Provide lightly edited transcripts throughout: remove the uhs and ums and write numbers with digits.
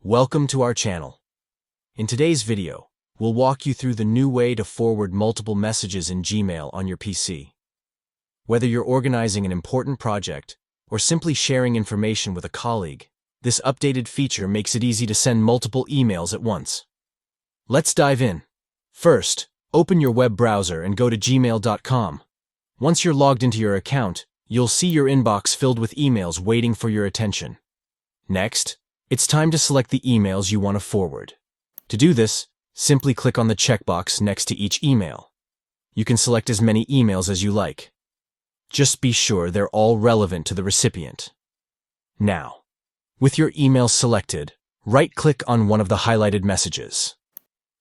Welcome to our channel. In today's video, we'll walk you through the new way to forward multiple messages in Gmail on your PC. Whether you're organizing an important project or simply sharing information with a colleague, this updated feature makes it easy to send multiple emails at once. Let's dive in. First, open your web browser and go to gmail.com. Once you're logged into your account, you'll see your inbox filled with emails waiting for your attention. Next, it's time to select the emails you want to forward. To do this, simply click on the checkbox next to each email. You can select as many emails as you like. Just be sure they're all relevant to the recipient. Now, with your email selected, right-click on one of the highlighted messages.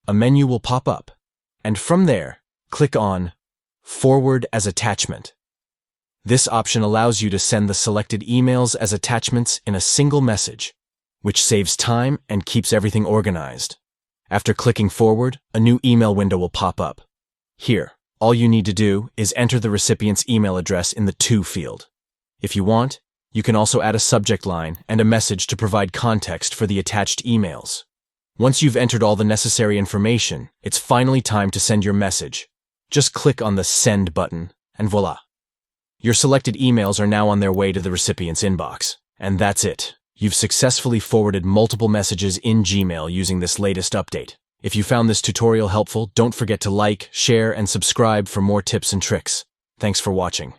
A menu will pop up, and from there, click on Forward as Attachment. This option allows you to send the selected emails as attachments in a single message, which saves time and keeps everything organized. After clicking Forward, a new email window will pop up. Here, all you need to do is enter the recipient's email address in the To field. If you want, you can also add a subject line and a message to provide context for the attached emails. Once you've entered all the necessary information, it's finally time to send your message. Just click on the Send button, and voila! Your selected emails are now on their way to the recipient's inbox. And that's it. You've successfully forwarded multiple messages in Gmail using this latest update. If you found this tutorial helpful, don't forget to like, share, and subscribe for more tips and tricks. Thanks for watching.